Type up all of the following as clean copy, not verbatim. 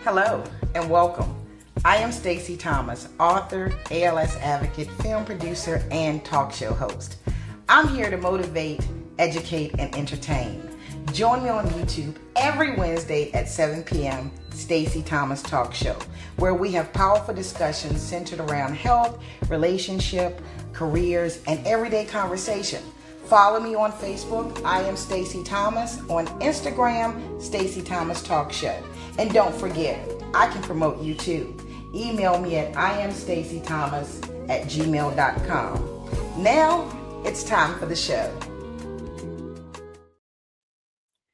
Hello and welcome. I am Stacy Thomas, author, ALS advocate, film producer, and talk show host. I'm here to motivate, educate, and entertain. Join me on YouTube every Wednesday at 7 p.m. Stacy Thomas Talk Show, where we have powerful discussions centered around health, relationship, careers, and everyday conversation. Follow me on Facebook, I am Stacy Thomas. On Instagram, Stacy Thomas Talk Show. And don't forget, I can promote you too. Email me at iamstacythomas@gmail.com. Now, it's time for the show.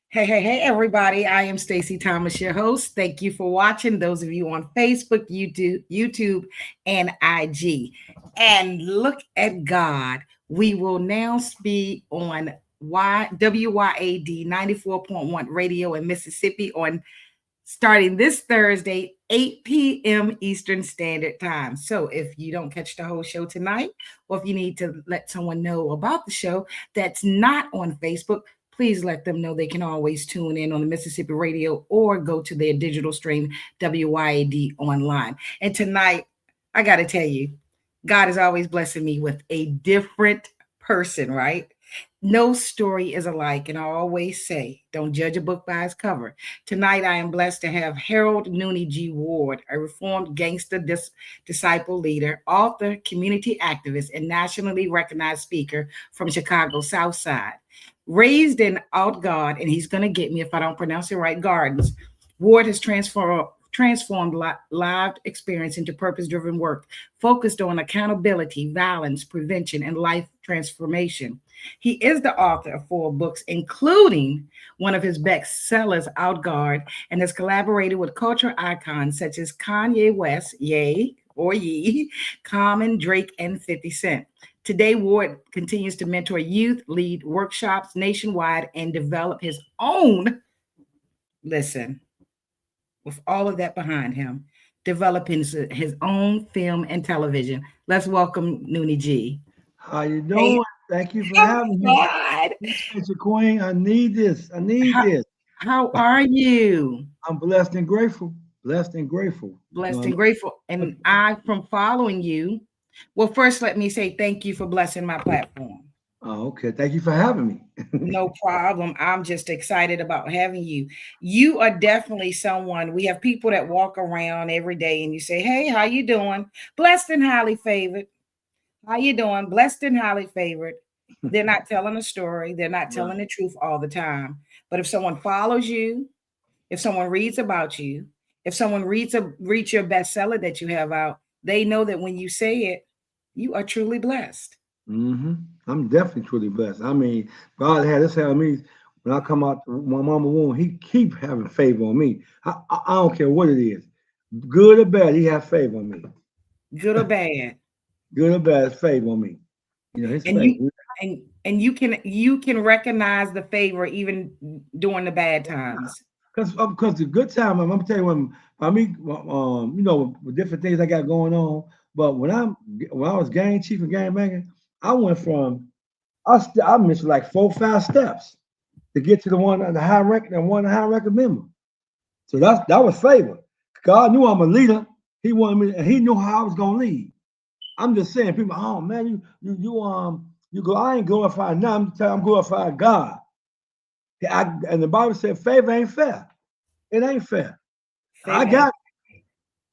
Hey, everybody. I am Stacy Thomas, your host. Thank you for watching. Those of you on Facebook, YouTube, and IG. And look at God. We will now be on WYAD 94.1 radio in Mississippi on starting this Thursday, 8 p.m. Eastern Standard Time. So if you don't catch the whole show tonight, or if you need to let someone know about the show that's not on Facebook, please let them know they can always tune in on the Mississippi radio or go to their digital stream, WYAD online. And tonight, I got to tell you, God is always blessing me with a different person, right? No story is alike, and I always say, don't judge a book by its cover. Tonight, I am blessed to have Harold Noonie G. Ward, a reformed gangster disciple leader, author, community activist, and nationally recognized speaker from Chicago South Side. Raised in Altgeld, and he's going to get me if I don't pronounce it right, Gardens, Ward has transformed lived experience into purpose-driven work focused on accountability, violence, prevention, and life transformation. He is the author of 4 books, including one of his bestsellers, Altgeld, and has collaborated with cultural icons such as Kanye West, Ye, Common, Drake, and 50 Cent. Today, Ward continues to mentor youth, lead workshops nationwide, and develop his own, with all of that behind him, developing his own film and television. Let's welcome Noonie G. How you doing? Thank you for having me. Mr. Queen, I need this. How are you? I'm blessed and grateful. Blessed and grateful. And I, from following you, well, first, let me say thank you for blessing my platform. Oh, okay. Thank you for having me. No problem. I'm just excited about having you. You are definitely someone. We have people that walk around every day and you say, hey, how you doing? Blessed and highly favored. How you doing? Blessed and highly favored. They're not telling a story. They're not telling the truth all the time. But if someone follows you, if someone reads about you, if someone reads your bestseller that you have out, they know that when you say it, you are truly blessed. Mm-hmm. I'm definitely truly blessed. I mean, God had this on me when I come out my mama womb. He keep having favor on me. I don't care what it is, good or bad. He has favor on me. Good or bad. Good or bad, favor on me. You know, his and favor. and you can recognize the favor even during the bad times. Because the good time, I'm gonna tell you when I mean, you know, with different things I got going on. But when I was gang chief and gang banging, I went from I missed like 4 or 5 steps to get to the high rank member. So that was favor. God knew I'm a leader. He wanted me, and He knew how I was gonna lead. I'm just saying, people, oh man, you go. I ain't glorifying now. I'm glorifying God. And the Bible said favor ain't fair. It ain't fair. I got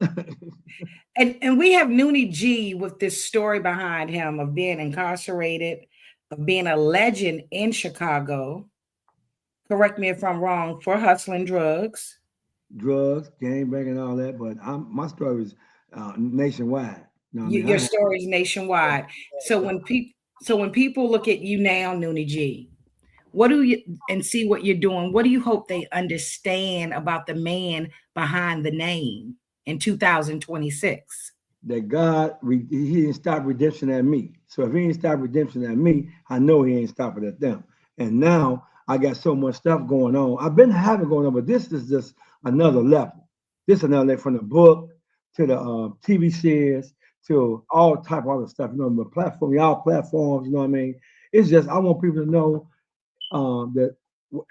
it. and we have Noonie G with this story behind him of being incarcerated, of being a legend in Chicago. Correct me if I'm wrong, for hustling drugs, gang banging, all that. But my story is nationwide. You know your story is nationwide. So when people look at you now, Noonie G, what do you and see what you're doing? What do you hope they understand about the man behind the name in 2026? That God, He didn't stop redemption at me. So if He didn't stop redemption at me, I know He ain't stopping at them. And now I got so much stuff going on. I've been having going on, but this is just another level. This is another level, from the book to the TV series to all type of other stuff. You know, the platform, y'all platforms. You know what I mean? It's just I want people to know that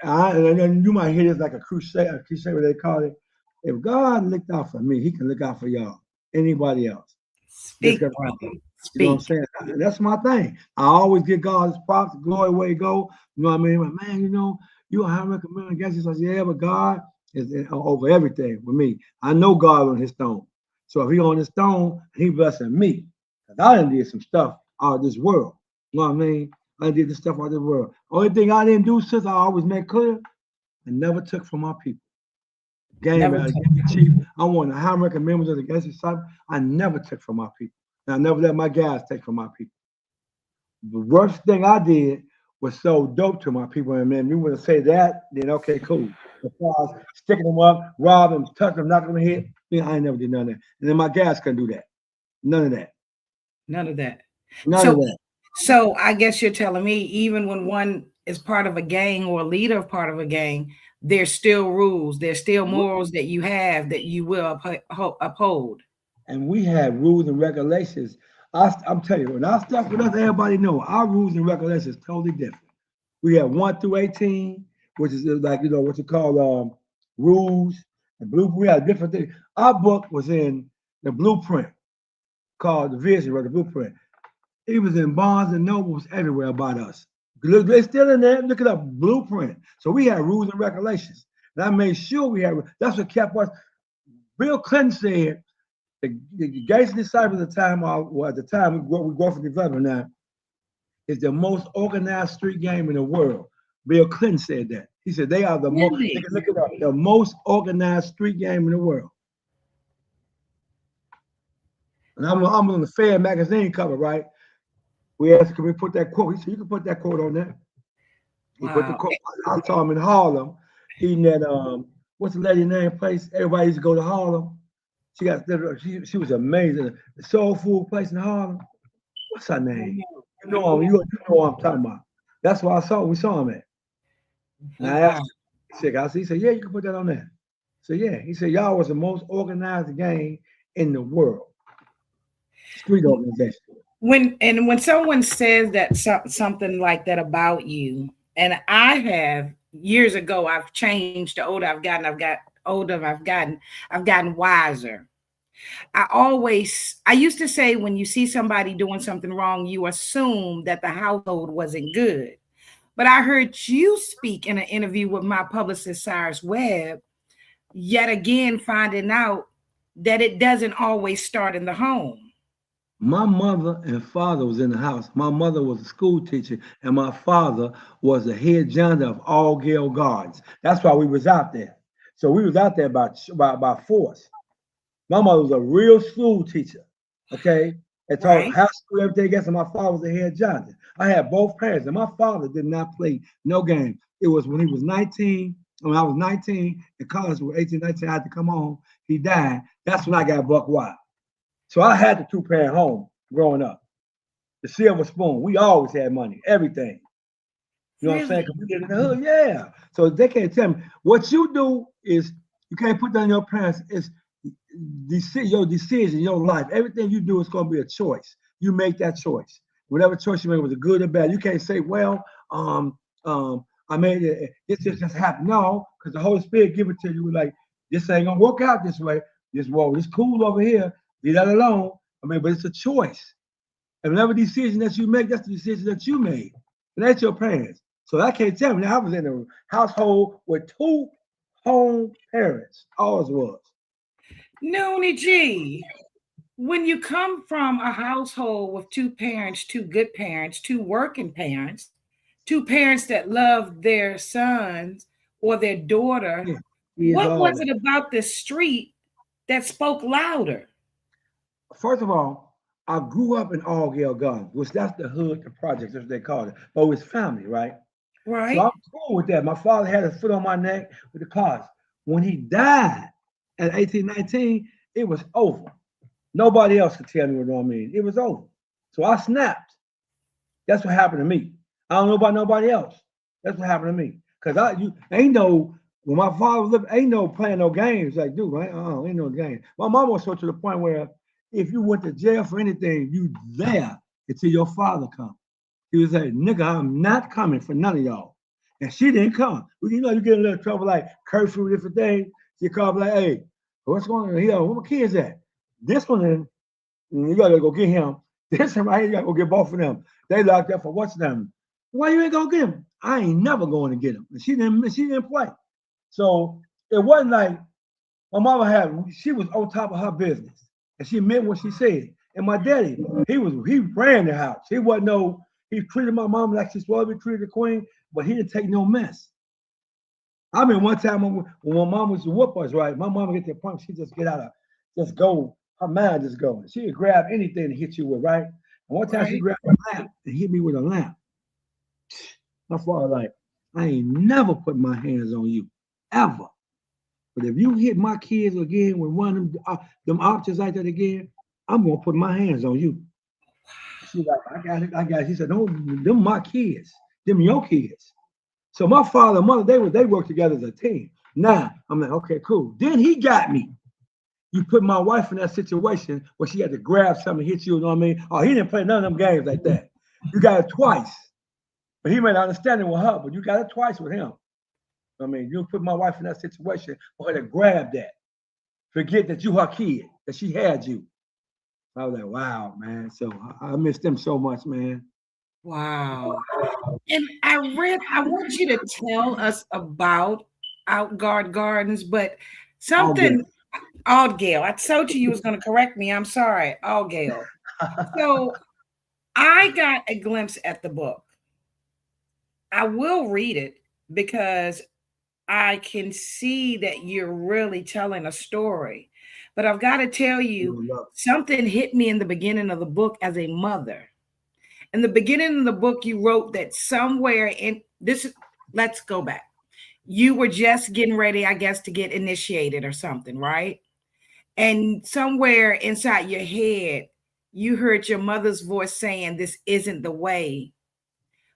and you might hear this like a crusade, what they call it. If God looked out for me, He can look out for y'all. Anybody else? Just Speak, because, brother. you know what I'm Speak. saying? And that's my thing. I always give God His props, glory, where He go. You know what I mean? But man, you I recommend against you. So I say, yeah, but God is over everything with me. I know God on His throne. So if He on His throne, He blessing me. Cause I done did some stuff out of this world. You know what I mean? I did this stuff out of this world. Only thing I didn't do, sis, I always make clear, I never took from my people. Game Never as took. game chief. I want the high ranking members of the Gates Disciple. I never took from my people. And I never let my guys take from my people. The worst thing I did was so dope to my people. And man, you want to say that, then okay, cool. As far as sticking them up, rob them, touch them, knock them in the head, I ain't never did none of that. And then my guys couldn't do that. None of that. None of that. None of So, that. so I guess you're telling me, even when one is part of a gang or a leader of part of a gang, there's still rules, there's still morals that you have that you will uphold. And we had rules and regulations. I'm telling you, when I stuck with us, everybody know our rules and regulations totally different. We have 1 through 18, which is like what you call rules and blueprint. We had different things. Our book was in the blueprint called the vision or the blueprint. It was in Barnes and Nobles everywhere about us. Look, they're still in there. Look at the blueprint. So we had rules and regulations. And I made sure we had. That's what kept us. Bill Clinton said the Gates Disciples at the time, well, at the time we go for development now, is the most organized street game in the world. Bill Clinton said that. He said they are the most. They Really? can look it up. The most organized street game in the world. And I'm on the Fair magazine cover, right? We asked, can we put that quote? He said, you can put that quote on there. He put the Wow. quote. I saw him in Harlem eating at what's the lady name place? Everybody used to go to Harlem. She was amazing. The soul food place in Harlem. What's her name? You know what I'm talking about. That's why we saw him at. And I Wow. asked him, he said, yeah, you can put that on there. So yeah, he said, y'all was the most organized gang in the world. Street organization. When someone says that something like that about you, and I have years ago, I've changed. The older I've gotten, I've gotten wiser. I used to say, when you see somebody doing something wrong, you assume that the household wasn't good. But I heard you speak in an interview with my publicist, Cyrus Webb, yet again finding out that it doesn't always start in the home. My mother and father was in the house. My mother was a school teacher, and my father was the head janitor of Altgeld Gardens. That's why we was out there. So we was out there by force. My mother was a real school teacher, okay? And taught Right? high school, everything else, and my father was the head janitor. I had both parents, and my father did not play no game. It was when he was 19, when I was 19, in college was 18, 19, I had to come home. He died. That's when I got buck wild. So I had the two-parent home growing up. The silver spoon. We always had money, everything. You know what I'm saying? Really? Because we did in the hood, yeah. So they can't tell me. What you do is you can't put that on your parents. It's your decision, your life. Everything you do is going to be a choice. You make that choice. Whatever choice you make, was a good or bad. You can't say, well, I made it. This just happened. No, because the Holy Spirit give it to you. Like, this ain't gonna work out this way. This cool over here. Leave that alone. I mean, but it's a choice. And whatever decision that you make, that's the decision that you made. And that's your parents. So I can't tell me. Now, I was in a household with two home parents. Always was. Noonie G, when you come from a household with two parents, two good parents, two working parents, two parents that love their sons or their daughter, Yeah, he is what all was that. it about the street that spoke louder? First of all, I grew up in Altgeld Gardens, which that's the hood, the projects, that's what they call it. But it's family, right? So Right? I'm cool with that. My father had his foot on my neck with the cars. When he died at 18, 19, it was over. Nobody else could tell me what I mean. It was over. So I snapped. That's what happened to me. I don't know about nobody else. That's what happened to me. Cause you ain't no when my father was living, ain't no playing no games. Like, dude, ain't no game. My mom was so to the point where if you went to jail for anything, you there until your father come. He was like, nigga, I'm not coming for none of y'all. And she didn't come. You get in a little trouble like curfew, different things. She called like, hey, What's going on? Here, where my kids at? This one, you gotta go get him. This one right here, you gotta go get both of them. They locked up for what's them? Why you ain't gonna get him? I ain't never going to get him. She didn't play. So it wasn't like my mama had. She was on top of her business, and she meant what she said. And my daddy, he ran the house. He wasn't no. He treated my mom like she's supposed to be treated the queen, but he didn't take no mess. I mean, one time when my mom was to whoop us, right? My mama get to the point she just get out of, just go. Her mind just going. She would grab anything to hit you with, right? And one time she Right. grabbed a lamp and hit me with a lamp. My father like, I ain't never put my hands on you, ever. But if you hit my kids again with one of them options like that again, I'm gonna put my hands on you. She like, I got it, I got it. She said, no, them my kids, them your kids. So my father and mother, they work together as a team. Now I'm like, okay, cool. Then he got me. You put my wife in that situation where she had to grab something, hit you, you know what I mean? Oh, he didn't play none of them games like that. You got it twice. But he may not understand it with her, but you got it twice with him. I mean, you put my wife in that situation for her to grab that. Forget that you her kid, that she had you. I was like, wow, man. So I miss them so much, man. Wow. And I want you to tell us about Outguard Gardens, but All good. something, Altgeld. I told you was going to correct me. I'm sorry, Altgeld. So I got a glimpse at the book. I will read it because I can see that you're really telling a story. But I've got to tell you, something hit me in the beginning of the book as a mother. In the beginning of the book, you wrote that somewhere in this, let's go back. You were just getting ready, I guess, to get initiated or something, right? And somewhere inside your head, you heard your mother's voice saying, "This isn't the way."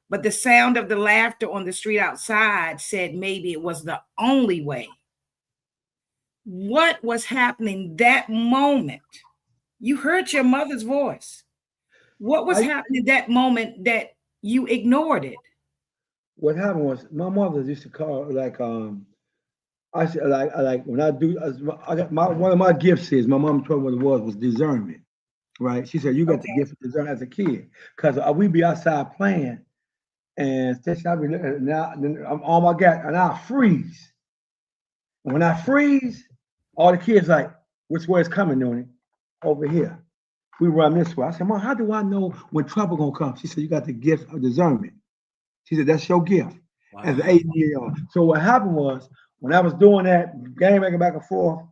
But the sound of the laughter on the street outside said maybe it was the only way. What was happening that moment? You heard your mother's voice. What was I happening that moment that you ignored it? what happened was my mother used to call like I said like when I do I got my one of my gifts is my mom told me what it was discernment, right? She said you got the Okay. gift of discernment as a kid because we be outside playing and I be looking now I'm all my got and I freeze. And when I freeze, all the kids like, which way is coming, Noonie? Over here. We run this way. I said, Mom, how do I know when trouble gonna come? She said, you got the gift of discernment. She said, that's your gift as an Wow. 8 year old. So what happened was when I was doing that game making back and forth,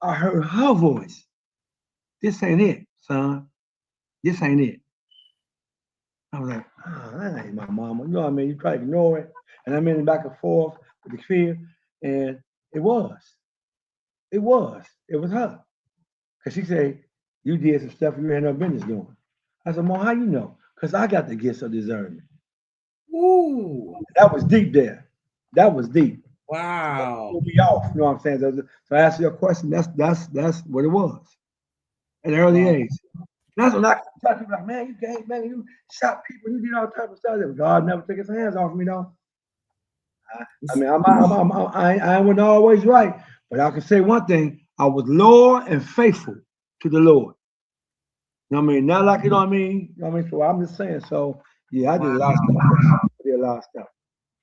I heard her voice. This ain't it, son. This ain't it. I was like, oh, that ain't my mama. You know what I mean? You try to ignore it. And I'm in the back and forth with the fear. And it was. It was. It was her. Because she said, you did some stuff you had no business doing. I said, Mom, how you know? Because I got the gifts of discernment. Ooh. That was deep there. That was deep. So it Wow. threw me off. You know what I'm saying? So I answer your question. That's what it was at an early Wow. age. That's when I tell people like, man, you can't, man, you shot people, you did all type of stuff. God never took his hands off me, though. I mean, I wasn't always right, but I can say one thing: I was loyal and faithful to the Lord. You know what I mean? Not like you know what I mean. You know what I mean? So I'm just saying. So yeah, I did a lot of Wow. stuff. I did a lot of stuff.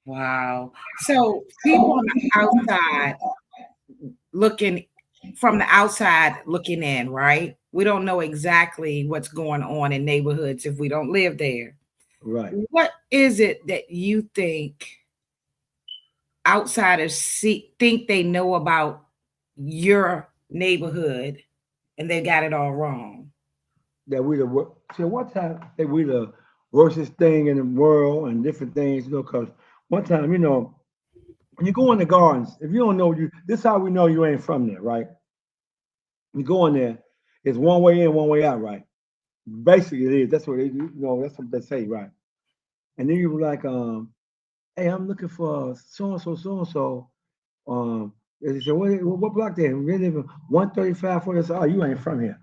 Wow. So people on the outside looking from the outside looking in, right? We don't know exactly what's going on in neighborhoods if we don't live there. Right. What is it that you think outsiders think they know about your neighborhood and they got it all wrong? That we the see one time that we the worstest thing in the world and different things, you know, because one time, you know, when you go in the gardens, if you don't know you this how we know you ain't from there, right? You go in there, it's one way in, one way out, right? Basically it is. That's what they do, you know, that's what they say, right? And then you were like, hey, I'm looking for so and so, so and so. They said, what block they in? We live in 135 for this. Oh, you ain't from here.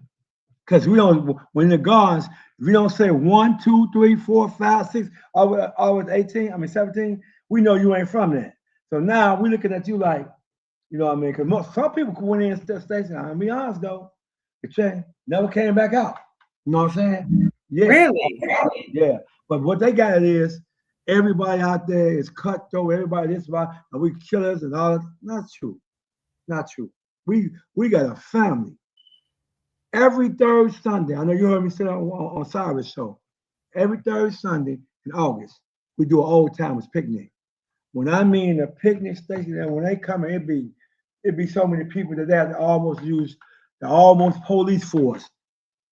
Because we don't, when the gardens, if we don't say 1, 2, 3, 4, 5, 6, always 18, I mean 17, we know you ain't from there. So now we looking at you like You know what I mean? Because some people went in and station. I'll be honest though, the chain never came back out. You know what I'm saying? Yeah, Really? yeah. But what they got is everybody out there is cutthroat. Everybody this about and we killers and all that. Not true. Not true. We got a family. Every third Sunday, I know you heard me say on Cyrus show. Every third Sunday in August, we do an old timers picnic. When I mean the picnic station, and when they come in, it be so many people that they have to almost use the almost police force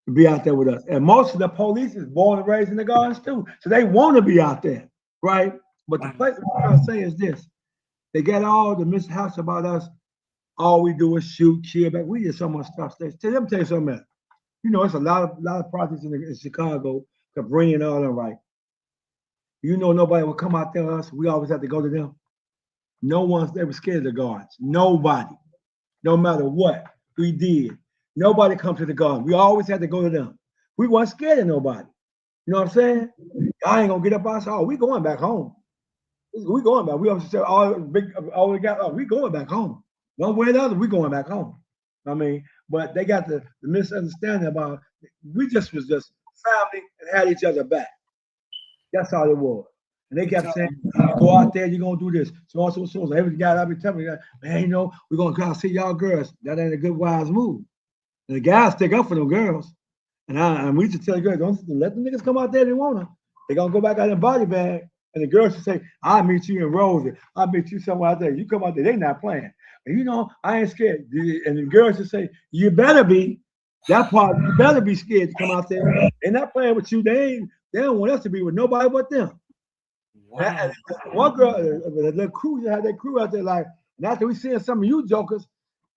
to be out there with us. And most of the police is born and raised in the gardens too. So they want to be out there, right? But the Wow. place what I'm trying to say is this. They get all the mishaps about us. All we do is shoot, kill back. We did so much stuff. Let me tell you something else. You know, it's a lot of projects in Chicago to bring it all in right. You know, nobody will come out there with us. We always have to go to them. No one's ever scared of the guards. Nobody. No matter what we did. Nobody comes to the guard. We always had to go to them. We weren't scared of nobody. You know what I'm saying? I ain't gonna get up outside. Oh, we going back home. We going back. We always say all we got. Oh, we going back home. One way or the other, we going back home. I mean, but they got the misunderstanding about we just was just family and had each other back. That's all it was. And they kept saying, you go out there, you're gonna do this. So on, so every guy I be telling me, man, you know, we're gonna come see y'all girls. That ain't a good wise move. And the guys stick up for them girls. And we used to tell the girls, don't let the niggas come out there if they want to. They're gonna go back out in body bag. And the girls should say, I'll meet you in Rosie. I'll meet you somewhere out there. You come out there, they not playing. And you know, I ain't scared. And the girls should say, you better be. That part, you better be scared to come out there. They're not playing with you. They don't want us to be with nobody but them. Wow. One girl, the crew had their crew out there like, and after we seeing some of you jokers,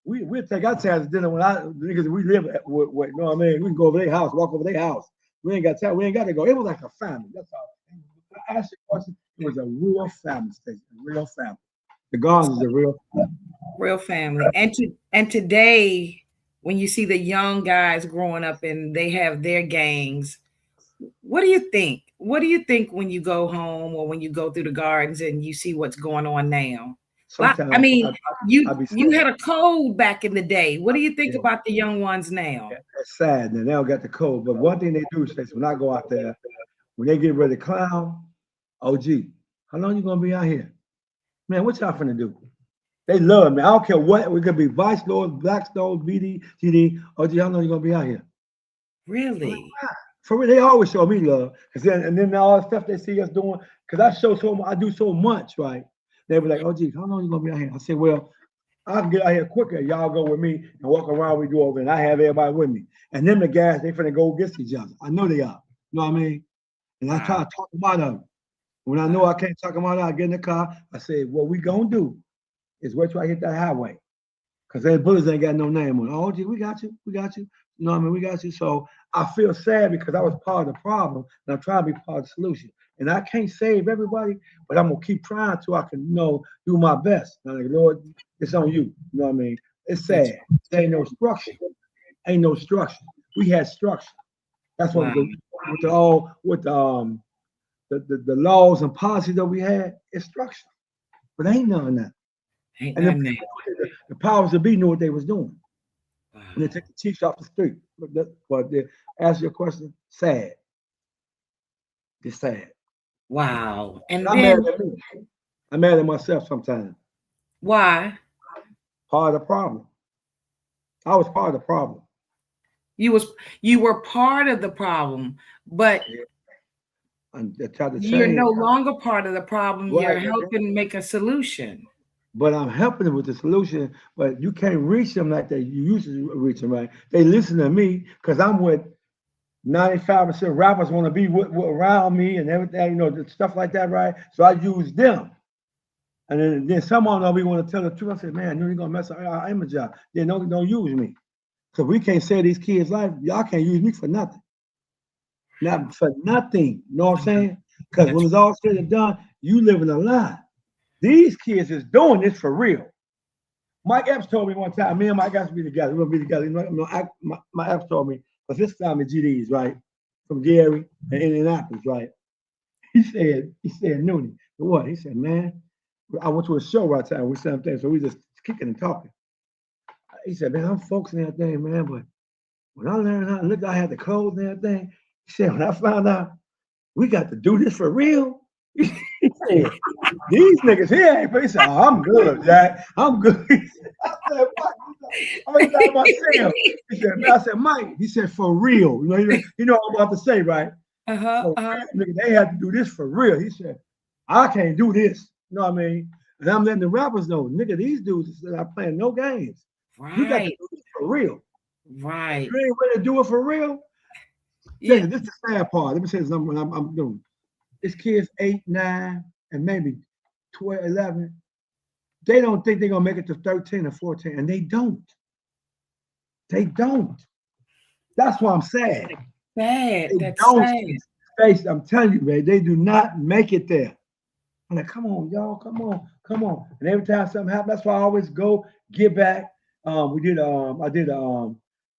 we'll take our time to dinner when niggas we live with, you know what I mean? We can go over their house, walk over their house. We ain't got time. We ain't got to go. It was like a family. That's all. I asked you a question. It was a real family station, a real family. The Gardens is a real family. Real family. And today, when you see the young guys growing up and they have their gangs, what do you think? What do you think when you go home or when you go through the gardens and you see what's going on now? Well, I Sometimes mean, I be you sad. had a code back in the day. What do you think Yeah, about the young ones now? it's sad that they don't got the code. But one thing they do is when I go out there, when they get ready to clown, oh gee, how long you gonna be out here? Man, what y'all finna do? They love me. I don't care what. We could be Vice Lords, Black Stones, BD, TD. Oh gee, how long you gonna be out here? I'm like, Really? why? For real, they always show me love. Cause then and then all the stuff they see us doing, cause I do so much, right? They be like, oh gee, how long you gonna be out here? I said, well, I can get out here quicker. Y'all go with me and walk around. We do over, and I have everybody with me. And then the guys, they finna go against each other. I know they are. You know what I mean? And I try Wow. to talk them out of it. When I know Wow. I can't talk them out, I get in the car. I say, what we gonna do is wait till I hit that highway. Because they bullets ain't got no name on it. Oh, gee, we got you. We got you. You know what I mean? We got you. So I feel sad because I was part of the problem and I'm trying to be part of the solution. And I can't save everybody, but I'm gonna keep trying till I can, do my best. And I'm like, Lord, it's on you. You know what I mean? It's That's sad. There ain't no structure. Ain't no structure. We had structure. That's what wow. with the laws and policies that we had, it's structure. But ain't none of that. Ain't And the nothing there. people, the powers that be knew what they was doing. And they Wow. take the chiefs off the street. But to answer your question, sad. It's sad. Wow. And And I'm mad then at me. I'm mad at myself sometimes. why? Part of the problem. I was part of the problem. You was you were part of the problem, but Yeah. And I tried to you're change. no longer part of the problem. Right. You're helping make a solution. But I'm helping them with the solution. But you can't reach them like they you used to reach them, right? They listen to me because I'm with 95% rappers want to be around me and everything, stuff like that, right? So I use them. And then some of them we want to tell the truth. I said, man, you're gonna mess up our image up. Then don't use me. Because we can't save these kids' life. Y'all can't use me for nothing. Not for nothing. You know what I'm saying? Because when That's it's all said and done, you living a lie. These kids is doing this for real. Mike Epps told me one time, me and Mike Epps be together. We're gonna be together. My Epps told me, because his family GDs, right? From Gary and Indianapolis, right? He said, Noonie, what? He said, man, I went to a show right time. We said things, so we just kicking and talking. He said, man, I'm focusing on that thing, man. But when I learned how to look, I had the clothes and everything. He said, when I found out we got to do this for real, he said, these niggas here ain't. He said, oh, I'm good, Jack. I'm good. I said, what? Every time I see him, he said, I said, Mike, he said, for real. You know what I'm about to say, right? For real, nigga, they had to do this for real. He said, I can't do this. You know what I mean? And I'm letting the rappers know, nigga, these dudes are not playing no games. We got to do this for real. Right. If you ain't ready to do it for real. Yeah. This is the sad part. Let me say something what I'm doing. This kid's 8, 9, and maybe 12, 11. They don't think they're going to make it to 13 or 14, and they don't. They don't. That's why I'm sad. Sad. They That's don't. sad. Face, I'm telling you, man, they do not make it there. I'm like, come on, y'all, come on. And every time something happens, that's why I always go get back. I did a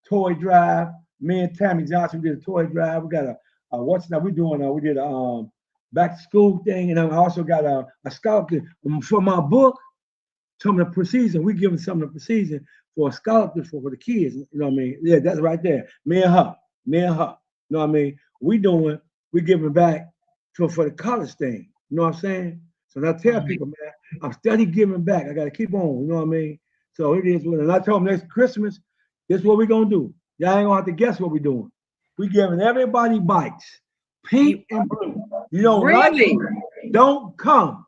toy drive. Me and Tammy Johnson did a toy drive. We got what's now we doing? We did a back to school thing, and I also got a scholarship for my book. Some of the procedure, we giving some of the procedure for a scholarship for the kids. You know what I mean? Yeah, that's right there. Me and her. You know what I mean? We giving back for the college thing. You know what I'm saying? So I tell people, man, I'm steady giving back. I got to keep on. You know what I mean? So it is what. And I told them next Christmas, this is what we're gonna do. Y'all ain't gonna have to guess what we're doing. We giving everybody bikes, pink and blue. You don't really? like it, don't come.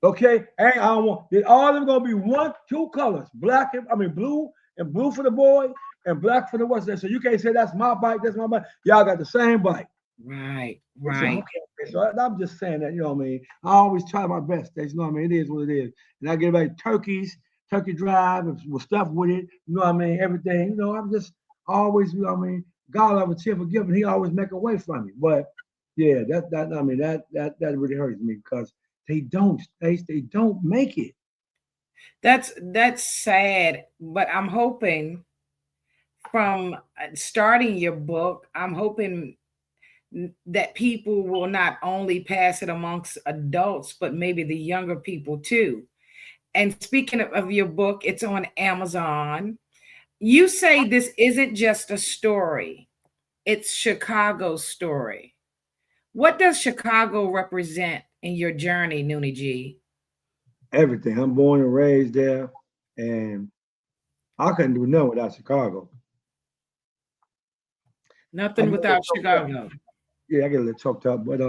Okay, and I don't want. All of them gonna be two colors, blue and blue for the boy and black for the what's that. So you can't say that's my bike, that's my bike. Y'all got the same bike. Right. So I'm just saying that, you know what I mean? I always try my best. You know what I mean? It is what it is. And I give like turkey drive with stuff with it. You know what I mean? Everything. You know, I'm just always, you know what I mean? God love a cheerful giver. He always make a way for me. But yeah, that really hurts me because they don't make it. That's sad. But I'm hoping from starting your book, I'm hoping that people will not only pass it amongst adults, but maybe the younger people too. And speaking of your book, it's on Amazon. You say this isn't just a story, it's Chicago's story. What does Chicago represent in your journey, Noonie G? Everything. I'm born and raised there, and I couldn't do nothing without Chicago. Nothing without Chicago. Yeah, I get a little choked up, but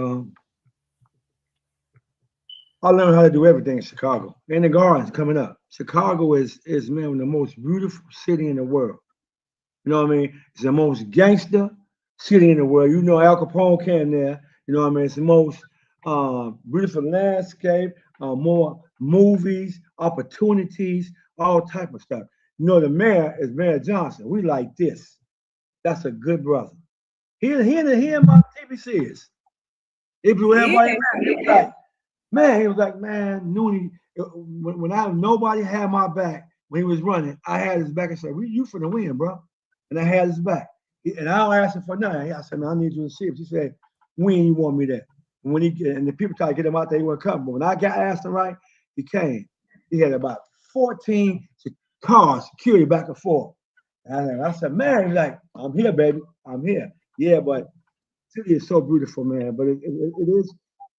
I learned how to do everything in Chicago. And the gardens coming up. Chicago is man the most beautiful city in the world. You know what I mean? It's the most gangster city in the world. You know Al Capone came there. You know what I mean? It's the most beautiful landscape, more movies, opportunities, all type of stuff. You know the mayor is Mayor Johnson. We like this. That's a good brother. He and my TBC is. It blew everybody back. He was like, man, Noonie, when nobody had my back when he was running, I had his back and said, you finna win, bro. And I had his back. And I don't ask him for nothing. I said, man, I need you to see it. He said, when you want me there? And the people tried to get him out there, he wouldn't come. But when I got asked him right, he came. He had about 14 cars, security back and forth. And I said, man, he's like, I'm here, baby. I'm here. Yeah, but city is so beautiful, man. But it is,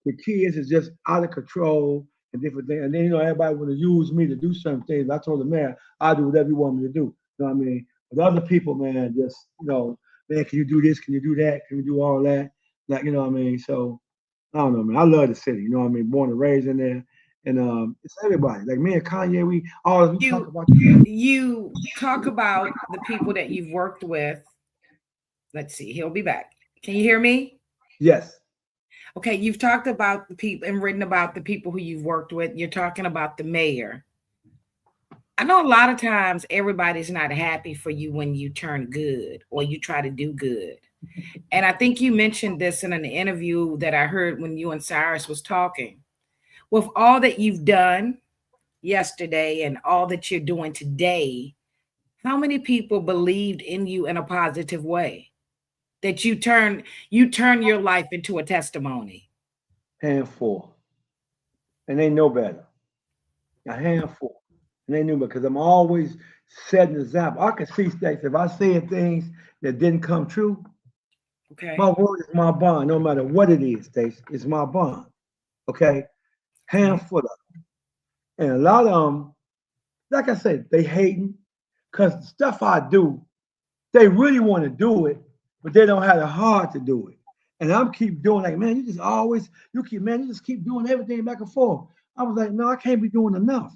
the kids is just out of control and different things. And then, everybody want to use me to do certain things. I told the man, I'll do whatever you want me to do. You know what I mean? But other people, man, just, man, can you do this? Can you do that? Can you do all that? Like, you know what I mean? So, I don't know, man. I love the city. You know what I mean? Born and raised in there. And it's everybody. Like me and Kanye, we talk about you talk about the people that you've worked with. Let's see, he'll be back. Can you hear me? Yes. Okay, you've talked about the people and written about the people who you've worked with. You're talking about the mayor. I know a lot of times everybody's not happy for you when you turn good or you try to do good. And I think you mentioned this in an interview that I heard when you and Cyrus was talking. With all that you've done yesterday and all that you're doing today, how many people believed in you in a positive way? That you turn your life into a testimony? Handful. And they know better. A handful. and they knew me because I'm always setting an example. I can see States if I said things that didn't come true. Okay. My word is my bond, no matter what it is, Stace. It's my bond. Okay, Okay. handful of, and a lot of them, like I said, they hating because the stuff I do, they really want to do it, but they don't have the heart to do it. And I'm keep doing like, man, you just always, you keep, man, you just keep doing everything back and forth. I was like, no, I can't be doing enough.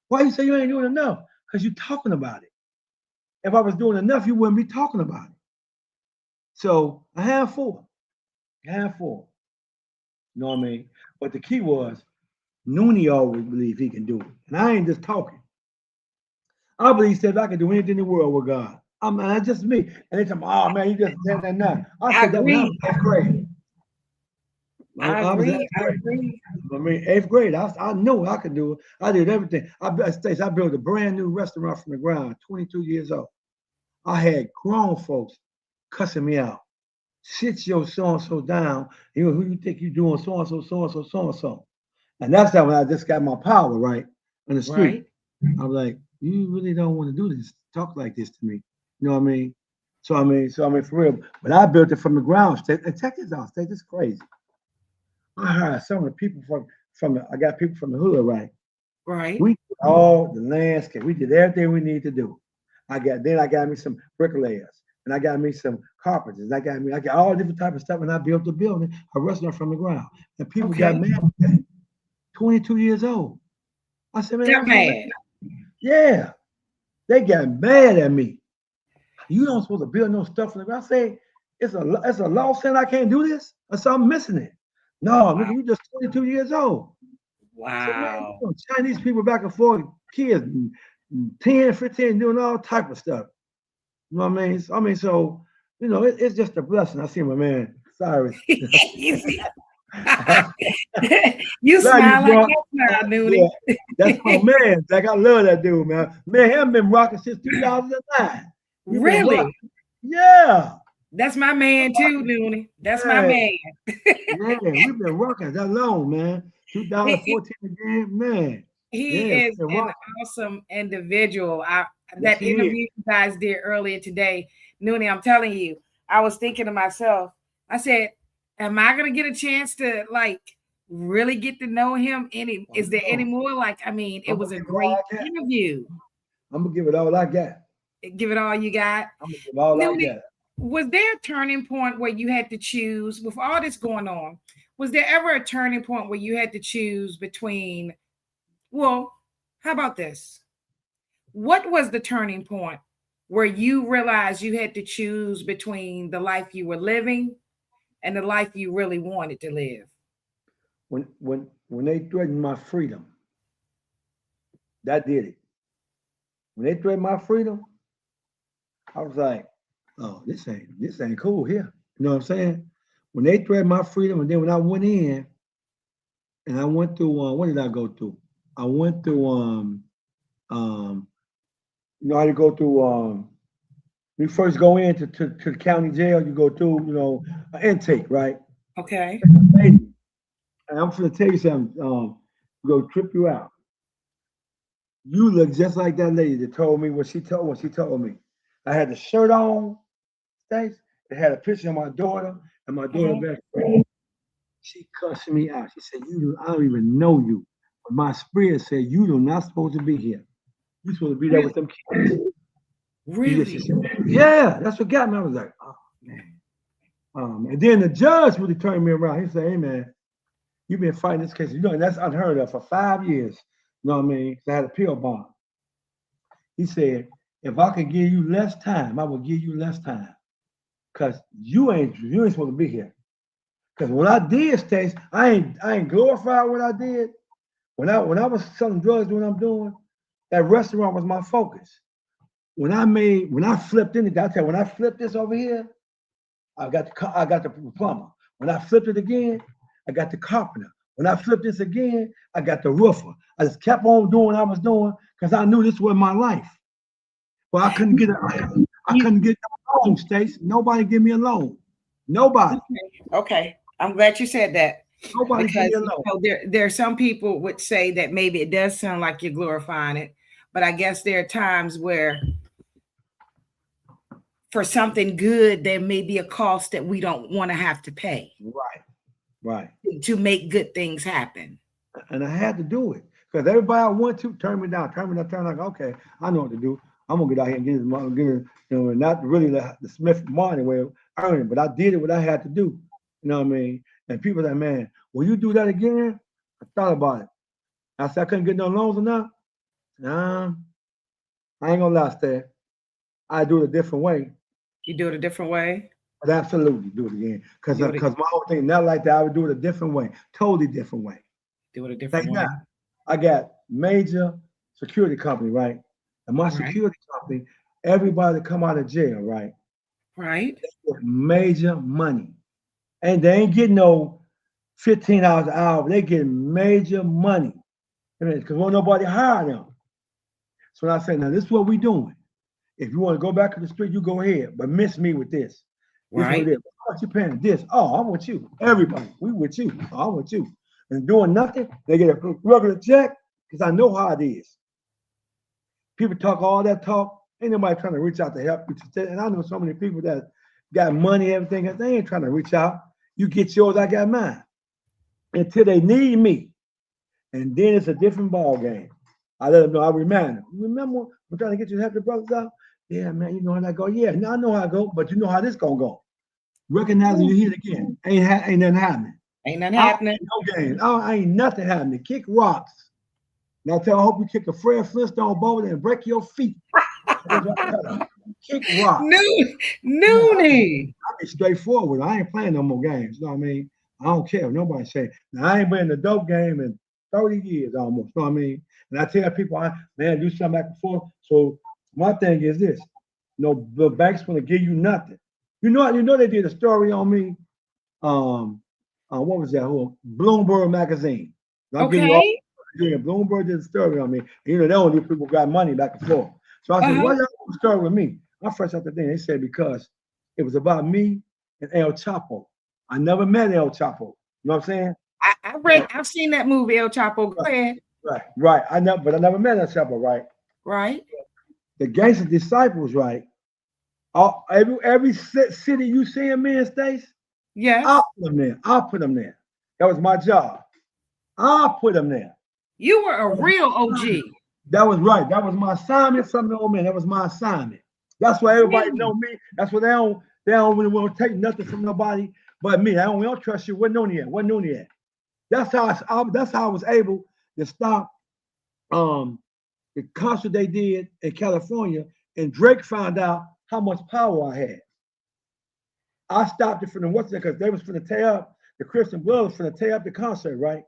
Why you say you ain't doing enough? Because you're talking about it. If I was doing enough, you wouldn't be talking about it. So a handful, a handful. You know what I mean? But the key was Noonie always believed he can do it. And I ain't just talking. I believe that I can do anything in the world with God. I mean, that's just me. And they tell me, oh man, you just said that now. I I said that when I was agree. eighth grade. I I was agree. eighth I grade. agree. I mean, eighth grade. I knew I could do it. I did everything. I built a brand new restaurant from the ground, 22 years old. I had grown folks cussing me out. Sit your so and so down. You know, who you think you doing so and so, so and so, so and so. And that's that when I just got my power right in the street. Right. I'm like, you really don't want to do this, talk like this to me. You know what I mean? So I mean, for real. But I built it from the ground. And check this out, State. This is crazy. I hired some of the people I got people from the hood, right? Right. We did all the landscape. We did everything we need to do. I got me some bricklayers and I got me some carpenters. I got all different type of stuff and I built the building, a restaurant from the ground. And people got Okay. mad at that. 22 years old. I said, man, Got what's wrong? mad. Yeah. They got mad at me. You don't supposed to build no stuff from the ground. I say, it's a law saying I can't do this. I said, I'm missing it. No, nigga, Wow. you just 22 years old. I said, man, you Wow. know, Chinese people back and forth, kids, 10, 15, doing all type of stuff. You know what I mean? So, it's just a blessing. I see my man, Cyrus. You Love you, smile like bro. that smile, Yeah, Noonie. that's my man. Like, I love that dude, man. Man, he been rocking since 2009. He been rocking. Really? Yeah. That's my man too, Noonie. That's my Man, man. man, we've been rocking that long, man. He, 2014 again, man. he Yeah, is we've been an rocking. awesome individual. Yes, That he is. interview you guys did earlier today, Noonie, I'm telling you, I was thinking to myself, I said, am I gonna get a chance to like really get to know him? Oh, Is you there any know, more? Like, I mean, it I'm was gonna a give it all great I got. interview. I'm gonna give it all I got. Give it all you got. I'm gonna give all I Noonie, got. was there a turning point where you had to choose with all this going on? Was there ever a turning point where you had to choose between, well, how about this? What was the turning point where you realized you had to choose between the life you were living and the life you really wanted to live? When they threatened my freedom, that did it. When they threatened my freedom, I was like, oh, this ain't cool here. You know what I'm saying? When they threatened my freedom, and then when I went in and I went through, what did I go through? I went through, um, how you go through, you first go to the county jail, you go through, an intake, right? Okay. And I'm going to tell you something, go trip you out. You look just like that lady that told me what she told me. I had the shirt on, Stace. It had a picture of my daughter and my daughter Uh-huh. best friend. She cussed me out. She said, I don't even know you. But my spirit said, you are not supposed to be here. You're supposed to be there with Really? them kids. She Really? said, yeah, that's what got me. I was like, oh, man. And then the judge really turned me around. He said, hey, man, you've been fighting this case. And that's unheard of for 5 years. You know what I mean? I had a appeal bond. He said, if I could give you less time, I will give you less time. Because you ain't supposed to be here. Because what I did, Stace, I ain't glorified what I did. When I was selling drugs, doing what I'm doing, that restaurant was my focus. When I flipped in, I tell you, when I flipped this over here, I got the plumber. When I flipped it again, I got the carpenter. When I flipped this again, I got the roofer. I just kept on doing what I was doing because I knew this was my life. But I You couldn't get no loan, Stace. Nobody give me a loan. Nobody. okay. I'm glad you said that Nobody give because me a loan. there are some people would say that maybe it does sound like you're glorifying it, But I guess there are times where for something good, there may be a cost that we don't want to have to pay Right. to make good things happen. And I had to do it because everybody I went to turned me down, turned like, okay, I know what to do. I'm gonna get out here and get his money, not really the Smith money way of earning, but I did it what I had to do. You know what I mean? And people like, man, will you do that again? I thought about it. I said I couldn't get no loans enough. Nah, I ain't gonna lie, Stan. I do it a different way. You do it a different way. But absolutely do it again. Because Do it again. my whole thing, not like that, I would do it a different way. Totally different way. Do it a Like different way. now, I got major security company, right? And my security company, everybody that come out of jail, right? Right. They get major money. And they ain't getting no $15 an hour. They get major money. Because won't nobody hire them. So I say, now this is what we doing. If you want to go back to the street, you go ahead. But miss me with this. This is what it is. What you paying? This. Oh, I'm with you. Everybody. We with you. Oh, I'm with you. And doing nothing, they get a regular check because I know how it is. People talk all that talk. Ain't nobody trying to reach out to help you. And I know so many people that got money, everything. They ain't trying to reach out. You get yours, I got mine. Until they need me. And then it's a different ball game. I let them know. I remind them. Remember, I'm trying to get you to help the brothers out? Yeah, man, you know how that go? Yeah, now I know how I go, but you know how this gonna go. Recognizing you hit again. Ain't nothing happening. Ain't nothing happening. No games. Ain't nothing happening. Kick rocks. Now I hope you kick a Fred Flintstone ball and break your feet. Kick rocks. Noonie. I be straightforward. I ain't playing no more games. You know what I mean? I don't care what nobody say. Now I ain't been in the dope game in 30 years almost. You know what I mean? And I tell people, man, do something back and forth. So my thing is this: the bank's gonna give you nothing. You know they did a story on me. What was that? Bloomberg magazine. Okay. Bloomberg did a story on me. And, they don't need people got money back and forth. So I said, why y'all do a story with me? I first out the thing. They said because it was about me and El Chapo. I never met El Chapo. You know what I'm saying? I've seen that movie, El Chapo. Go ahead. Right. I never met El Chapo, right? Right. The Gangster Disciples, right? Every city you see him in, Stace, yes, I'll put them there. That was my job. I'll put them there. You were a real OG. That was right. That was my assignment from the old man. That was my assignment. That's why everybody know me. That's why they don't really want to take nothing from nobody but me. We don't trust you. Where Noonie at? That's how I was able to stop the concert they did in California, and Drake found out how much power I had. I stopped it from them because they was going to tear up the Christian Blood was going to tear up the concert, right?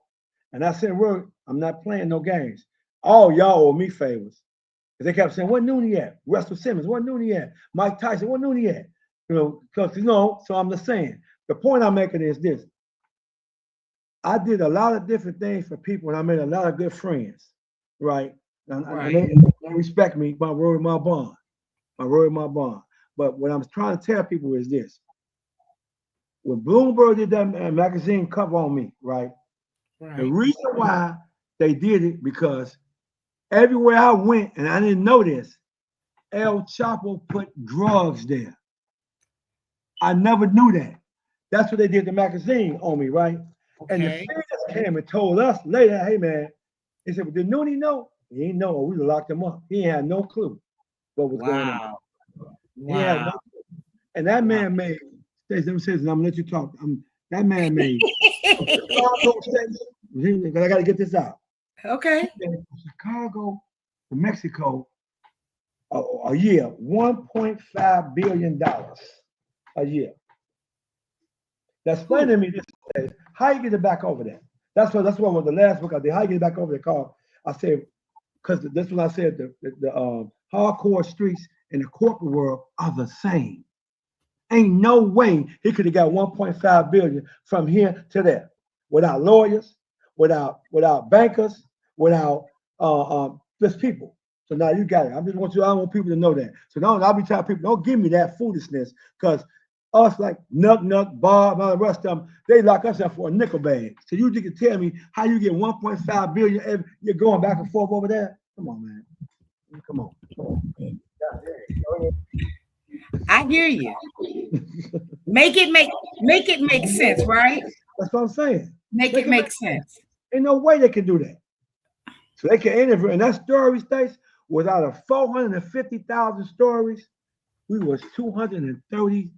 And I said, "Well, I'm not playing no games. All y'all owe me favors." Because they kept saying, "What Noonie at? Russell Simmons, what Noonie at? Mike Tyson, what Noonie at?" Because so I'm just saying. The point I'm making is this: I did a lot of different things for people, and I made a lot of good friends, right? And they respect me by word of my bond. But what I'm trying to tell people is this: when Bloomberg did that magazine cover on me, right? The reason why they did it because everywhere I went, and I didn't know this, El Chapo put drugs there. I never knew that. That's what they did the magazine on me, right? Okay. And the feds came and told us later, hey man, they said, well, did Noonie know? He didn't know, or we would locked him up. He had no clue what was going on. He had no clue. And that man made, and I'm gonna let you talk. That man made Chicago, I gotta get this out. Okay. Chicago to Mexico a year, $1.5 billion a year. That's explain to me this. How you get it back over there? That's what was the last book I did. How you get it back over there? Called. I said because this one I said the hardcore streets in the corporate world are the same. Ain't no way he could have got 1.5 billion from here to there without lawyers, without bankers, without just people. So now you got it. I want people to know that. So now I'll be telling people, don't give me that foolishness because us like Nuck, Bob, and all the rest of them, they lock us up for a nickel bag. So you can tell me how you get 1.5 billion you're going back and forth over there? Come on, man. Come on, come on. I hear you. Make it make sense, right? That's what I'm saying. Make Make it it make make sense. sense. Ain't no way they can do that. So they can interview, and that story states was out of 450,000 stories, we was 230,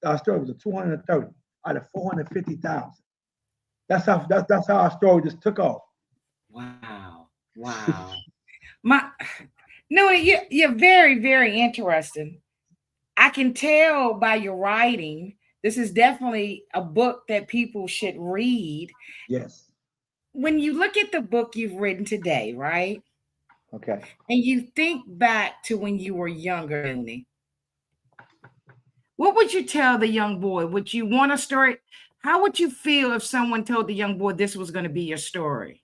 our story was a 230 out of 450,000. That's how our story just took off. Wow. Wow. My no, you're very, very interesting. I can tell by your writing, this is definitely a book that people should read. Yes. When you look at the book you've written today, right? Okay. And you think back to when you were younger, Noonie, what would you tell the young boy? Would you want a story? How would you feel if someone told the young boy this was going to be your story?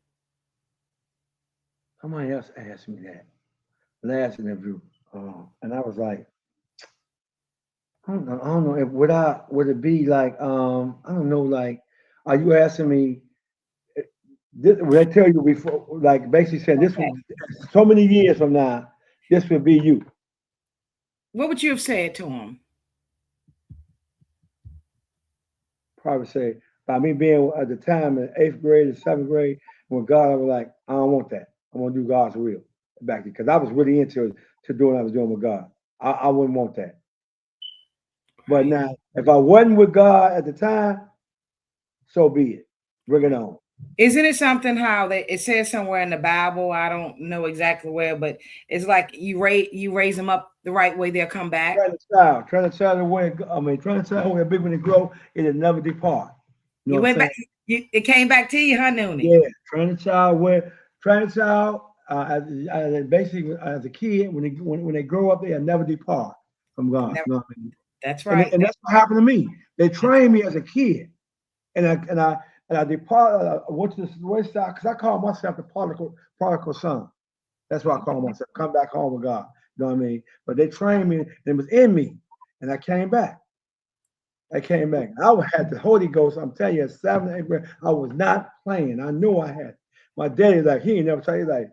Somebody else asked me that last interview, and I was like, I don't know if would it be like I don't know, like, are you asking me this, when I tell you before, like basically saying this Okay. was so many years from now, this would be you. What would you have said to him? Probably say by me being at the time in eighth grade and seventh grade, when God, I was like, I don't want that. I want to do God's will back then because I was really into to doing what I was doing with God. I wouldn't want that. But Right. now, if I wasn't with God at the time, so be it. Bring it on. Isn't it something how that it says somewhere in the Bible? I don't know exactly where, but it's like you raise them up the right way, they'll come back. Trying to child the way. I mean, trying to child the way big when they grow, it'll never depart. You know You what I'm went saying? back. It came back to you, huh, Noonie? Yeah, trying to child where trying to child basically as a kid when they grow up, they'll never depart from God. Never, You know what I mean? that's And right. and that's what happened to me. They trained me as a kid, and I depart. I went to the west side because I call myself the prodigal son. That's what I call Okay. myself. Come back home with God. You know what I mean? But they trained me, and it was in me, and I came back. I came back. I had the Holy Ghost. I'm telling you, at 7, 8 grade, I was not playing. I knew I had. My daddy like he ain't never tell you like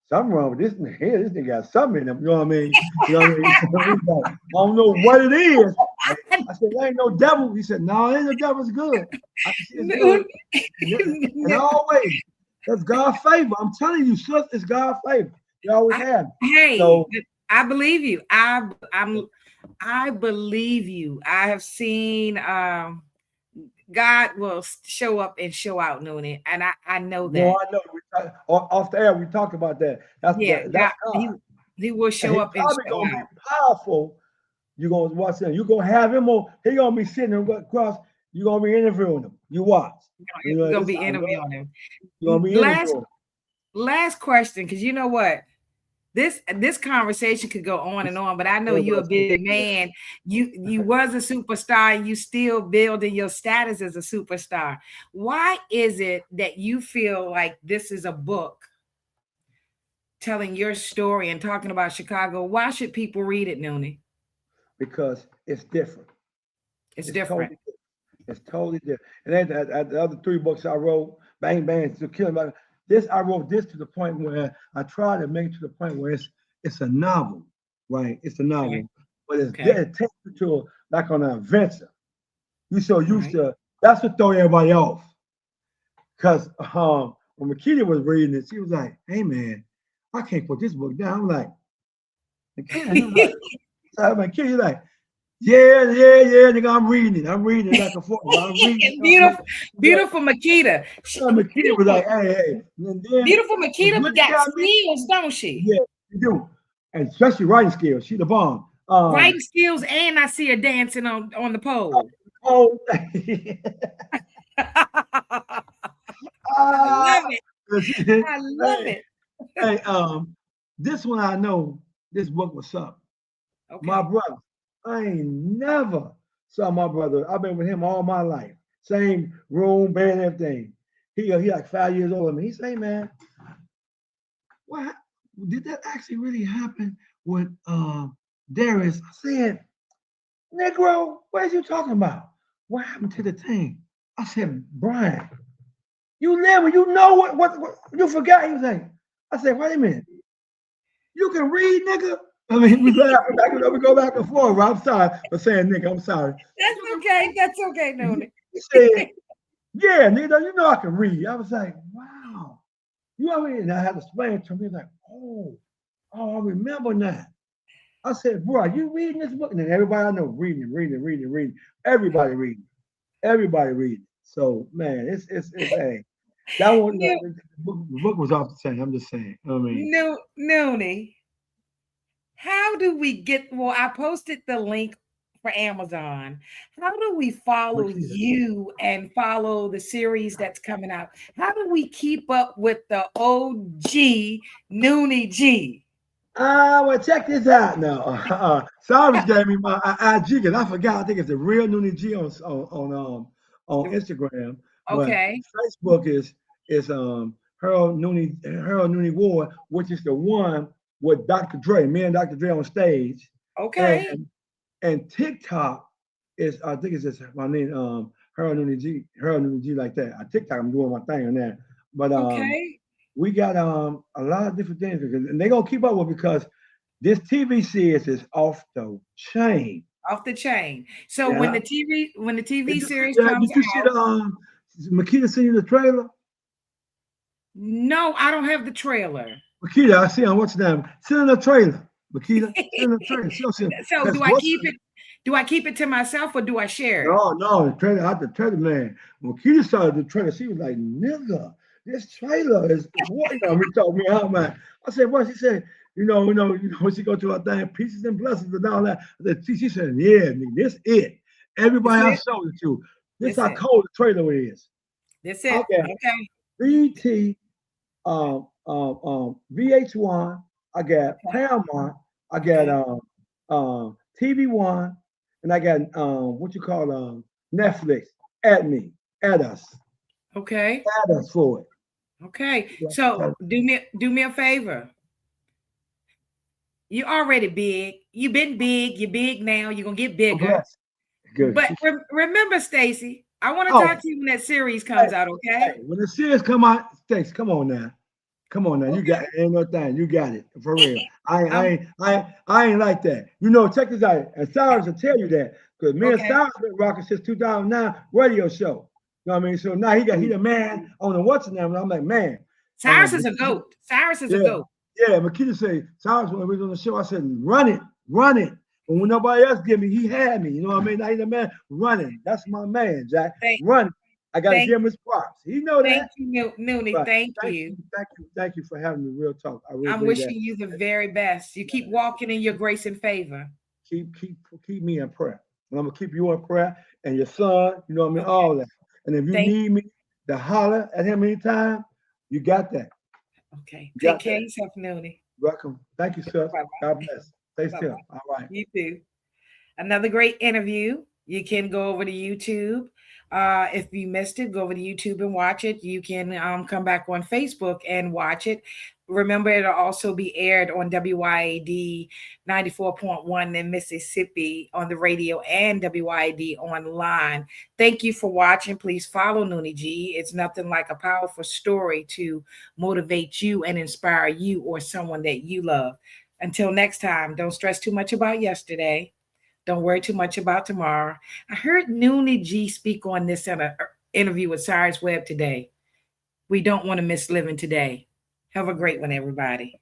something wrong with this nigga here. This nigga got something in him. You know what I mean? You know what I mean? He's like, I don't know what it is. I said, there ain't no devil. He said, no, ain't no devil. It's good. I said, it's good. And always, that's God's favor. I'm telling you, sis, it's God's favor. You always I, have. hey, So I believe you. I believe you. I have seen God will show up and show out, Noonie, and I know no, that. I know. Off the air, we talked about that. Yeah, God, That's God. he will And show he up and probably show gonna be out. powerful. You're gonna watch him. You're gonna have him on. He gonna be sitting across. You're gonna be interviewing him. You watch. You know, We're gonna it's, be interviewing him. you're gonna be Last interviewing last question, because you know what? This conversation could go on and on, but I know him. you're a busy man. You was a superstar, and you still building your status as a superstar. Why is it that you feel like this is a book telling your story and talking about Chicago? Why should people read it, Noonie? Because it's different. It's It's different. totally different. It's totally different. And then the other 3 books I wrote, Bang Bang, to Kill Him. This I wrote this to the point where I try to make it to the point where it's a novel, right? It's a Okay. novel, but Okay. it takes you to like on an adventure. You so used Right. to that's what throw everybody off. Because when Makita was reading it, she was like, "Hey man, I can't put this book down." I'm like, Makita, he was like, Makita, like, yeah, nigga, I'm reading it. I'm reading it back and forth. I'm reading it. Beautiful, Like, beautiful Makita. Makita was Beautiful, like, hey. And then beautiful was Makita looking got at me. skills, don't she? Yeah, you do. And especially writing skills. She the bomb. Writing skills, and I see her dancing on the pole. Oh, I ah, love it. I love hey, it. hey, this one I know, this book was up. My Okay. brother, I ain't never saw my brother. I've been with him all my life. Same room, bed, and everything. He like 5 years older than me. He say, man, what did that actually really happen with Darius? I said, Negro, what are you talking about? What happened to the team? I said, Brian, you live, you know what you forgot. He was like, I said, wait a minute. You can read, nigga. I mean, we laugh back and we go back and forth. Well, I'm sorry for saying nigga. I'm sorry. That's You can okay. That's okay, read. Noonie. He said, yeah, nigga, you know I can read. I was like, wow. You know what I mean? And I had to explain it to me like, oh, I remember now. I said, bro, are you reading this book? And then everybody I know reading. Everybody reading. Everybody reading. So man, it's a that one No, the book was off the chain. I'm just saying. I mean, no, Noonie. How do we get? Well, I posted the link for Amazon. How do we follow what you you and follow the series that's coming out? How do we keep up with the OG Noonie G? well, check this out now. Cyrus gave me my IG because I forgot. I think it's the real Noonie G on Instagram, but Okay, Facebook is Harold Noonie Ward, which is the one with Dr. Dre, me and Dr. Dre on stage, and okay, TikTok is I think it's just my name Harold Noonie G like that. TikTok I'm doing my thing on there, but okay. we got a lot of different things and they're gonna keep up with because this TV series is off the chain. Off the chain. So Yeah. when the Did TV you see series that? comes Did you see out, the Makita seen the trailer? no, I don't have the trailer. Makita, I see on what's the name? Send in the trailer. Makita, send in the trailer. She don't see So because what's do I keep it to myself or do I share it? no, the trailer, the trailer, man. When Keita started the trailer, she was like, nigga, this trailer is what you know, we told me how man. I said, what? She said, when she go to her thing, pieces and blessings and all that. She said, yeah, nigga, this it. That's Everybody I it. showed it to. This That's how it. cold the trailer is. That's it. I got Okay. BT, VH1, I got Okay. Paramount, I got Okay. TV1, and I got what you call Netflix. At me, at us, Okay. at us for it. Okay. So do me a favor. You're already big. You've been big. You're big now. You're gonna get I'm bigger. blessed. Good. But remember, Stacy, I want to Oh, talk to you when that series hey, comes out. hey, Okay. when the series come out, thanks. Come on now. Come on now, you got Okay. it. Ain't no thing. You got it for real. I'm I ain't like that. Check this out. And Cyrus will tell you that because me and okay. Cyrus been rocking since 2009 radio show. You know what I mean? So now he the man on the what's the name. And I'm like, man. Cyrus is a goat. Cyrus is a Yeah, goat. yeah. Makita say, Cyrus, when we was on the show, I said, run it, run it. But when nobody else give me, he had me. You know what I mean? Now he's the man running. That's my man, Jack. Thank, Run it. I got to thank, give him his props. He know thank that. you, Noonie. But Thank thank you, you. thank you for having me. Real talk. I really I'm believe that. wishing you the very best. You keep walking in your grace and favor. Keep me in prayer. And I'm gonna keep you in prayer and your son, you know what I mean? Okay. All that. And if you Thank. need me to holler at him anytime, you got that. Okay. You Take got care of that. yourself, Noonie. Welcome. Thank you, sir. Bye God bye. bless. Stay Bye still. bye. All right. You too. Another great interview. You can go over to YouTube. If you missed it, go over to YouTube and watch it. You can come back on Facebook and watch it. Remember, it'll also be aired on WYAD 94.1 in Mississippi on the radio and WYAD online. Thank you for watching. Please follow Noonie G. It's nothing like a powerful story to motivate you and inspire you or someone that you love. Until next time, don't stress too much about yesterday. Don't worry too much about tomorrow. I heard Noonie G speak on this in an interview with Cyrus Webb today. We don't want to miss living today. Have a great one, everybody.